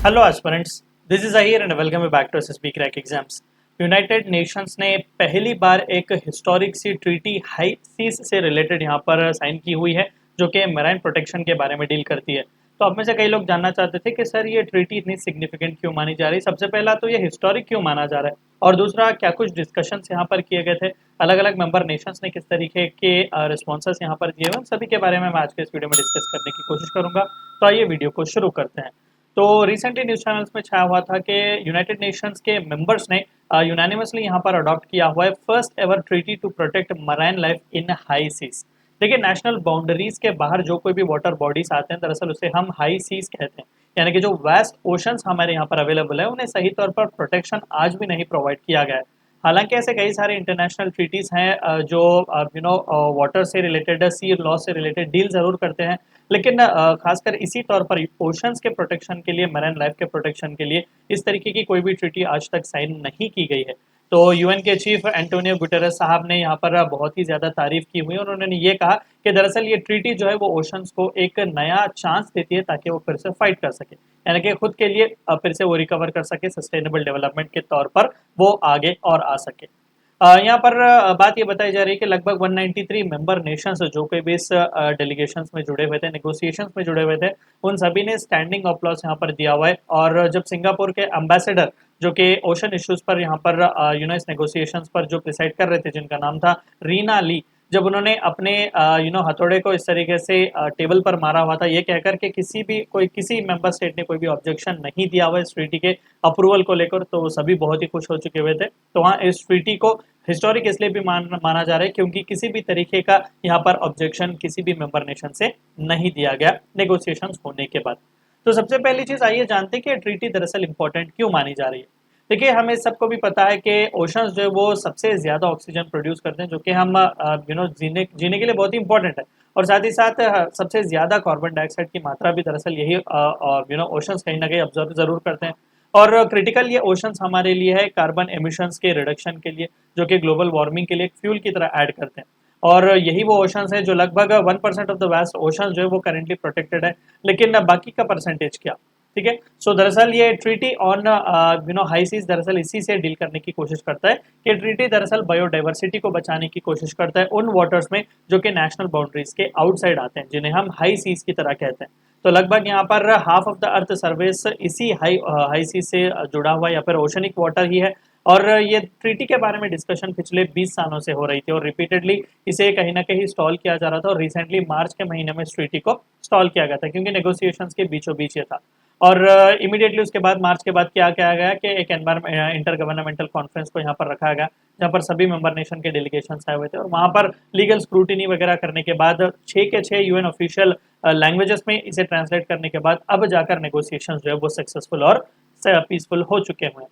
Hello aspirants, this is Aheer and welcome back to SSB crack exams. United Nations ने पहली बार एक historic sea treaty high seas से related यहाँ पर साइन की हुई है, जो कि मैराइन प्रोटेक्शन के बारे में डील करती है। तो अब में से कई लोग जानना चाहते थे कि सर ये ट्रीटी इतनी सिग्निफिकेंट क्यों मानी जा रही है। सबसे पहला तो ये हिस्टोरिक क्यों माना जा रहा है, और दूसरा क्या कुछ डिस्कशंस यहाँ पर किए गए थे, अलग अलग मेंबर नेशंस ने किस तरीके के रिस्पॉन्सेस यहाँ पर दिए हुए, उन सभी के बारे में मैं आज के इस वीडियो में डिस्कस करने की कोशिश करूंगा। तो आइए वीडियो को शुरू करते हैं। तो रिसेंटली न्यूज़ चैनल्स में छाया हुआ था कि यूनाइटेड नेशंस के मेंबर्स ने यूनानिमसली यहाँ पर अडॉप्ट किया हुआ है first ever treaty to protect marine life in high seas. देखिए, नेशनल बाउंड्रीज के बाहर जो कोई भी वाटर बॉडीज आते हैं, दरअसल उसे हम हाई सीज कहते हैं। यानी कि जो वेस्ट ओशंस हमारे यहाँ पर अवेलेबल है, उन्हें सही तौर पर प्रोटेक्शन आज भी नहीं प्रोवाइड किया गया है। हालांकि ऐसे कई सारे इंटरनेशनल ट्रीटीज हैं जो वाटर से रिलेटेड, सी लॉ से रिलेटेड डील जरूर करते हैं, लेकिन खासकर इसी तौर पर ओशंस के प्रोटेक्शन के लिए, मैरिन लाइफ के प्रोटेक्शन के लिए इस तरीके की कोई भी ट्रीटी आज तक साइन नहीं की गई है। तो यूएन के चीफ एंटोनियो गुटेरेस साहब ने यहाँ पर बहुत ही ज़्यादा तारीफ की हुई, और उन्होंने ये कहा कि दरअसल ये ट्रीटी जो है वो ओशंस को एक नया चांस देती है ताकि वो फिर से फाइट कर सके, यानी कि खुद के लिए फिर से वो रिकवर कर सके, सस्टेनेबल डेवलपमेंट के तौर पर वो आगे और आ सके। यहाँ पर बात ये बताई जा रही है कि लगभग 193 मेंबर नेशंस जो कोई भी इस डेलीगेशंस में जुड़े हुए थे, नेगोशिएशंस में जुड़े हुए थे, उन सभी ने स्टैंडिंग अप्लॉज यहाँ पर दिया हुआ है। और जब सिंगापुर के एम्बेसडर जो कि ओशन इश्यूज पर यहाँ पर इस नेगोशिएशंस पर जो प्रिसाइड कर रहे थे, जिनका नाम था रीना ली, जब उन्होंने अपने हथौड़े को इस तरीके से टेबल पर मारा हुआ था, ये कहकर के किसी मेंबर स्टेट ने कोई भी ऑब्जेक्शन नहीं दिया हुआ इस ट्रीटी के अप्रूवल को लेकर, तो सभी बहुत ही खुश हो चुके हुए थे। तो वहाँ इस ट्रीटी को हिस्टोरिक इसलिए भी माना जा रहा है क्योंकि किसी भी तरीके का यहाँ पर ऑब्जेक्शन किसी भी मेंबर नेशन से नहीं दिया गया नेगोशिएशंस होने के बाद। तो सबसे पहली चीज आइए जानते हैं कि ट्रीटी दरअसल इंपॉर्टेंट क्यों मानी जा रही है। देखिए, हमें सबको भी पता है कि ओशंस जो है वो सबसे ज्यादा ऑक्सीजन प्रोड्यूस करते हैं, जो कि हम जीने जीने के लिए बहुत ही इंपॉर्टेंट है। और साथ ही साथ सबसे ज्यादा कार्बन डाइऑक्साइड की मात्रा भी दरअसल यही ओशंस कहीं ना कहीं ऑब्जर्व जरूर करते हैं। और क्रिटिकल ये ओशंस हमारे लिए है कार्बन एमिशंस के रिडक्शन के लिए, जो कि ग्लोबल वार्मिंग के लिए एक फ्यूल की तरह ऐड करते हैं। और यही वो ओशंस है जो लगभग 1% ऑफ द वेस्ट ओशन जो है वो करेंटली प्रोटेक्टेड है। लेकिन बाकी का परसेंटेज क्या? ठीक है, सो दरअसल ये ट्रीटी ऑन हाई सीज दरअसल इसी से डील करने की कोशिश करता है कि ट्रीटी दरअसल बायोडाइवर्सिटी को बचाने की कोशिश करता है उन वाटर्स में जो कि नेशनल बाउंड्रीज के आउटसाइड आते हैं, जिन्हें हम हाई सीज की तरह कहते हैं। तो लगभग यहाँ पर half of the earth surface इसी हाई सी से जुड़ा हुआ या फिर ओशनिक वाटर ही है। और ये ट्रीटी के बारे में डिस्कशन पिछले 20 सालों से हो रही थी, और रिपीटेडली इसे कहीं ना कहीं स्टॉल किया जा रहा था। और रिसेंटली मार्च के महीने में इस ट्रीटी को स्टॉल किया गया था, क्योंकि नेगोशिएशंस के बीचों बीच ये था। और इमीडिएटली उसके बाद, मार्च के बाद क्या किया गया कि एक इंटर गवर्नमेंटल कॉन्फ्रेंस को यहाँ पर रखा गया, जहाँ पर सभी मेंबर नेशन के डेलीगेशन आए हुए थे। और वहाँ पर लीगल स्क्रूटिनी वगैरह करने के बाद 6 के 6 यूएन ऑफिशियल लैंग्वेजेस में इसे ट्रांसलेट करने के बाद अब जाकर नेगोशिएशन जो है वो सक्सेसफुल और पीसफुल हो चुके हुए हैं।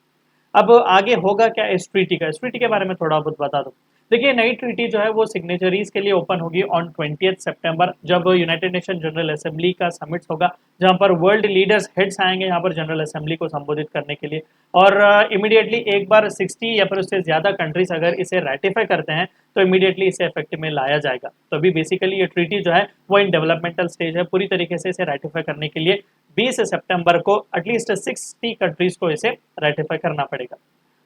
अब आगे होगा क्या इस ट्रीटी का, इस ट्रीटी के बारे में थोड़ा बहुत बता दूं। देखिए, नई ट्रीटी जो है वो सिग्नेचरीज के लिए ओपन होगी ऑन 20 सितंबर, जब यूनाइटेड नेशन जनरल असेंबली का समिट होगा, जहां पर वर्ल्ड लीडर्स हेड्स आएंगे यहाँ पर जनरल असेंबली को संबोधित करने के लिए। और इमीडिएटली एक बार 60 या फिर उससे ज्यादा कंट्रीज अगर इसे रेटिफाई करते हैं, तो इमीडिएटली इसे इफेक्ट में लाया जाएगा। तो अभी बेसिकली ये ट्रीटी जो है वो इन डेवलपमेंटल स्टेज है। पूरी तरीके से इसे रेटिफाई करने के लिए 20 सितंबर को एटलीस्ट 60 कंट्रीज को इसे रेटिफाई करना पड़ेगा।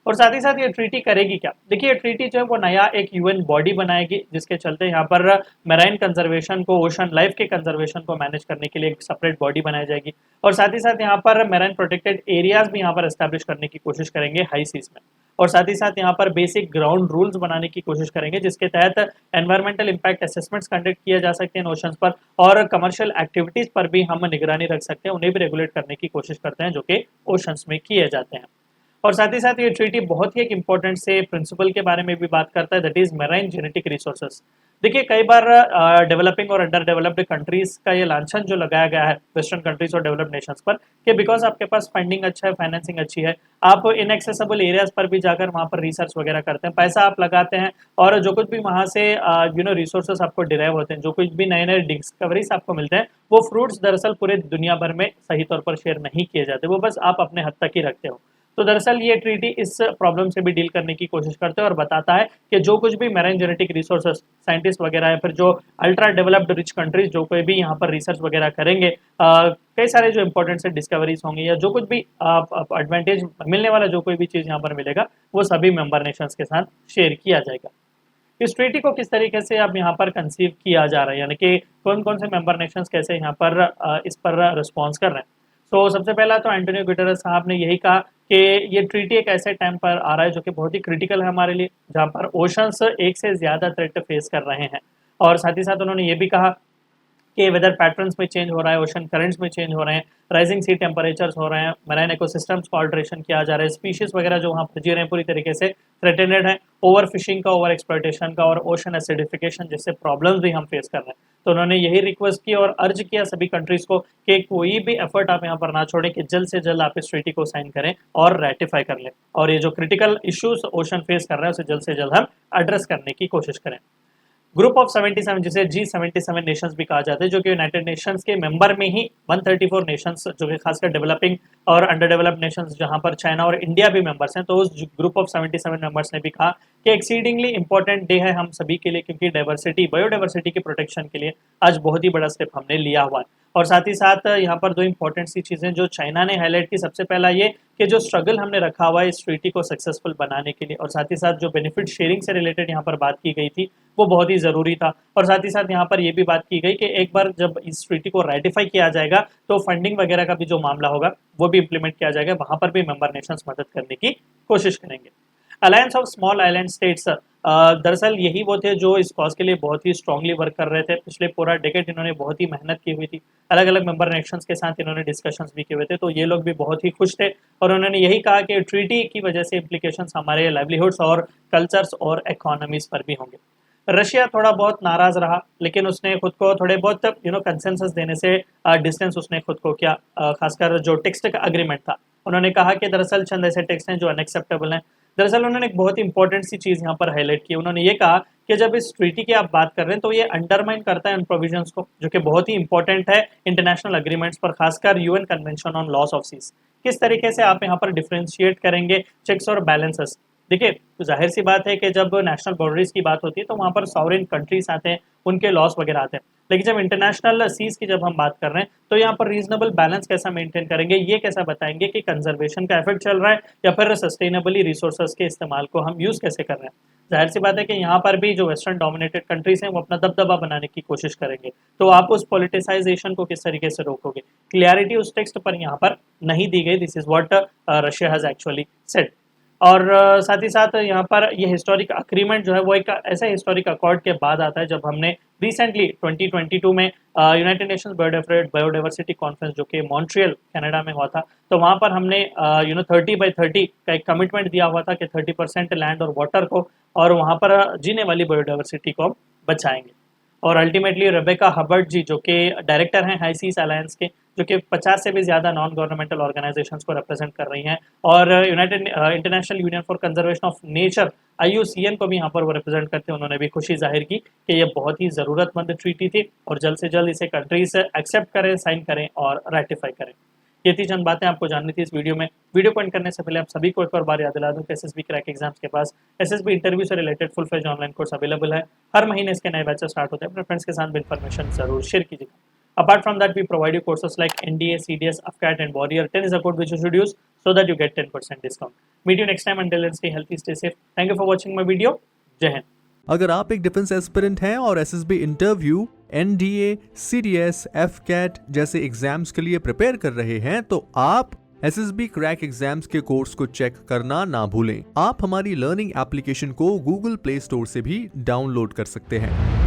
और साथ ही साथ ये ट्रीटी करेगी क्या? देखिए, ये ट्रीटी जो है वो नया एक यूएन बॉडी बनाएगी, जिसके चलते यहाँ पर मैराइन कंजर्वेशन को, ओशन लाइफ के कंजर्वेशन को मैनेज करने के लिए एक सेपरेट बॉडी बनाई जाएगी। और साथ ही साथ यहाँ पर मैराइन प्रोटेक्टेड एरियाज भी यहाँ पर एस्टैब्लिश करने की कोशिश करेंगे हाई सीज में। और साथ ही साथ यहाँ पर बेसिक ग्राउंड रूल्स बनाने की कोशिश करेंगे, जिसके तहत एनवायरमेंटल इंपैक्ट असेसमेंट्स कंडक्ट किए जा सकते हैं ओशंस पर, और कमर्शियल एक्टिविटीज पर भी हम निगरानी रख सकते हैं, उन्हें भी रेगुलेट करने की कोशिश करते हैं जो कि ओशंस में किए जाते हैं। और साथ ही साथ ये ट्रीटी बहुत ही एक इंपॉर्टेंट से प्रिंसिपल के बारे में भी बात करता है, that is marine genetic resources. देखिए, कई बार डेवलपिंग और अंडर डेवलप्ड कंट्रीज का ये लांछन जो लगाया गया है वेस्टर्न कंट्रीज और डेवलप्ड नेशंस पर, कि बिकॉज आपके पास फंडिंग अच्छा है, फाइनेंसिंग अच्छी है, आप इनएक्सेसिबल एरियाज पर भी जाकर वहाँ पर रिसर्च वगैरह करते हैं, पैसा आप लगाते हैं, और जो कुछ भी वहाँ से रिसोर्सेज आपको डिराइव होते हैं, जो कुछ भी नए नए डिस्कवरीज आपको मिलते हैं, वो फ्रूट्स दरअसल पूरे दुनिया भर में सही तौर पर शेयर नहीं किए जाते, वो बस आप अपने हद तक ही रखते हो। तो दरअसल ये ट्रीटी इस प्रॉब्लम से भी डील करने की कोशिश करते हैं और बताता है कि जो कुछ भी मैराइन जेनेटिक रिसोर्सेस साइंटिस्ट वगैरह या फिर जो अल्ट्रा डेवलप्ड रिच कंट्रीज जो कोई भी यहाँ पर रिसर्च वगैरह करेंगे, कई सारे जो इंपॉर्टेंट से डिस्कवरीज होंगे या जो कुछ भी एडवांटेज मिलने वाला जो कोई भी चीज़ यहाँ पर मिलेगा वो सभी मेंबर नेशंस के साथ शेयर किया जाएगा। इस ट्रीटी को किस तरीके से अब यहाँ पर कंसीव किया जा रहा है, यानी कि कौन कौन से मेंबर नेशंस कैसे यहाँ पर इस पर रिस्पॉन्स कर रहे हैं। तो सबसे पहला तो एंटोनियो गुटेरेस साहब ने यही कहा कि ये ट्रीटी एक ऐसे टाइम पर आ रहा है जो कि बहुत ही क्रिटिकल है हमारे लिए, जहाँ पर ओशंस एक से ज़्यादा थ्रेट फेस कर रहे हैं। और साथ ही साथ उन्होंने ये भी कहा कि वेदर पैटर्न्स में चेंज हो रहा है, ओशन करंट्स में चेंज हो रहे हैं, राइजिंग सी टेम्परेचर्स हो रहे हैं, मराइन इकोसिस्टम्स को ऑल्ट्रेशन किया जा रहा है, स्पीशीज वगैरह जो वहाँ पर जी रहे हैं पूरी तरीके से थ्रेटेनेड है, ओवर फिशिंग का, ओवर एक्सप्लॉयटेशन का और ओशन एसिडिफिकेशन जैसे प्रॉब्लम्स भी हम फेस कर रहे हैं। तो उन्होंने यही रिक्वेस्ट की और अर्ज किया सभी कंट्रीज को कि कोई भी एफर्ट आप यहाँ पर ना छोड़ें, कि जल्द से जल्द आप इस ट्रीटी को साइन करें और रेटिफाई कर लें, और ये जो क्रिटिकल इश्यूज ओशन फेस कर रहे हैं उसे जल्द से जल्द हम एड्रेस करने की कोशिश करें। ग्रुप ऑफ 77 जिसे G77 नेशंस भी कहा जाता है, जो कि यूनाइटेड नेशंस के मेंबर में ही 134 नेशंस जो कि खासकर डेवलपिंग और अंडर डेवलप्ड नेशंस जहां पर चाइना और इंडिया भी मेंबर्स हैं, तो उस ग्रुप ऑफ 77 मेंबर्स ने भी कहा कि एक्सीडिंगली इंपॉर्टेंट डे है हम सभी के लिए, क्योंकि डाइवर्सिटी बायोडाइवर्सिटी के प्रोटेक्शन के लिए आज बहुत ही बड़ा स्टेप हमने लिया हुआ है। और साथ ही साथ यहाँ पर दो इंपॉर्टेंट सी चीज़ें जो चाइना ने हाईलाइट की, सबसे पहला ये कि जो स्ट्रगल हमने रखा हुआ है इस ट्रीटी को सक्सेसफुल बनाने के लिए, और साथ ही साथ जो बेनिफिट शेयरिंग से रिलेटेड यहाँ पर बात की गई थी वो बहुत ही ज़रूरी था। और साथ ही साथ यहाँ पर ये भी बात की गई कि एक बार जब इस ट्रीटी को रेटिफाई किया जाएगा तो फंडिंग वगैरह का भी जो मामला होगा वो भी इम्प्लीमेंट किया जाएगा, वहाँ पर भी मेंबर नेशंस मदद करने की कोशिश करेंगे। Alliance of small island states, दरअसल यही वो थे जो इस कॉज के लिए बहुत ही स्ट्रांगली वर्क कर रहे थे। पिछले पूरा डेकेड इन्होंने बहुत ही मेहनत की हुई थी, अलग अलग मेंबर नेशंस के साथ इन्होंने डिस्कशंस भी किए हुए थे, तो ये लोग भी बहुत ही खुश थे और उन्होंने यही कहा कि ट्रीटी की वजह से इम्प्लीकेशंस हमारे लाइवलीहुड्स और कल्चर्स और इकोनॉमीज पर भी होंगे। रशिया थोड़ा बहुत नाराज रहा, लेकिन उसने खुद को थोड़े बहुत कंसेंसस देने से डिस्टेंस उसने खुद को किया, खासकर जो टेक्स्ट का अग्रीमेंट था उन्होंने कहा कि दरअसल चंद ऐसे टेक्स्ट हैं जो अनएक्सेप्टेबल हैं। दरअसल उन्होंने एक बहुत ही इंपॉर्टेंट सी चीज़ यहाँ पर हाईलाइट की, उन्होंने ये कहा कि जब इस ट्रीटी की आप बात कर रहे हैं तो ये अंडरमाइन करता है उन प्रोविजंस को जो कि बहुत ही इंपॉर्टेंट है इंटरनेशनल अग्रीमेंट्स पर, खासकर UN convention on laws of seas. किस तरीके से आप यहाँ पर डिफ्रेंशिएट करेंगे चेक्स और बैलेंसेस। देखिए, तो जाहिर सी बात है कि जब नेशनल बाउंड्रीज की बात होती है तो वहाँ पर सॉवरेन कंट्रीज आते हैं, उनके लॉस वगैरह आते हैं, लेकिन जब इंटरनेशनल सीज की जब हम बात कर रहे हैं तो यहाँ पर रीजनेबल बैलेंस कैसा मेंटेन करेंगे, ये कैसा बताएंगे कि कंजर्वेशन का इफेक्ट चल रहा है या फिर सस्टेनेबली रिसोर्सेज के इस्तेमाल को हम यूज कैसे कर रहे हैं। जाहिर सी बात है कि यहाँ पर भी जो वेस्टर्न डोमिनेटेड कंट्रीज हैं वो अपना दबदबा बनाने की कोशिश करेंगे, तो आप उस पॉलिटिसाइजेशन को किस तरीके से रोकोगे। क्लियरिटी उस टेक्स्ट पर यहाँ पर नहीं दी गई, this is what Russia has actually said. और साथ ही साथ यहाँ पर ये हिस्टोरिक अग्रीमेंट जो है वो एक ऐसा हिस्टोरिक अकॉर्ड के बाद आता है जब हमने रिसेंटली 2022 में यूनाइटेड नेशंस बायोडाइवर्सिटी कॉन्फ्रेंस जो कि मॉन्ट्रियल कनाडा में हुआ था, तो वहाँ पर हमने 30/30 का एक कमिटमेंट दिया हुआ था कि 30% लैंड और वाटर को और वहाँ पर जीने वाली बायोडाइवर्सिटी को हम बचाएंगे। और अल्टीमेटली रेबेका हबर्ट जी जो कि डायरेक्टर हैं हाई सीज अलायंस के, जो कि 50 से भी ज़्यादा नॉन गवर्नमेंटल ऑर्गेनाइजेशंस को रिप्रेजेंट कर रही हैं, और United international union for conservation of nature IUCN को भी यहाँ पर वो रिप्रेजेंट करते हैं, उन्होंने भी खुशी जाहिर की कि ये बहुत ही ज़रूरतमंद ट्रीटी थी और जल्द से जल्द इसे कंट्रीज एक्सेप्ट करें, साइन करें और रेटिफाई करें। ये थी चंद बातें आपको जाननी थी इस वीडियो में। वीडियो को एंड करने से पहले आप सभी को एक और बार याद दिला दूं कि SSB क्रैक एग्जाम्स के पास SSB इंटरव्यू से related full fledged online course available है। हर महीने इसके नए बैचेस स्टार्ट होते हैं, अपने फ्रेंड्स के साथ भी इन्फॉर्मेशन जरूर शेयर कीजिएगा। Apart from that, we provide you courses like NDA, CDS, AFCAT and Warrior. 10 is a code which you should use so that you get 10% discount. Meet you next time. Until then, stay healthy, stay safe. Thank you for watching my video. जय हिंद। अगर आप एक defence aspirant हैं और SSB interview, NDA, CDS, AFCAT जैसे exams के लिए prepare कर रहे हैं तो आप SSB क्रैक एग्जाम्स के कोर्स को चेक करना ना भूलें। आप हमारी लर्निंग एप्लीकेशन को Google Play Store से भी डाउनलोड कर सकते हैं।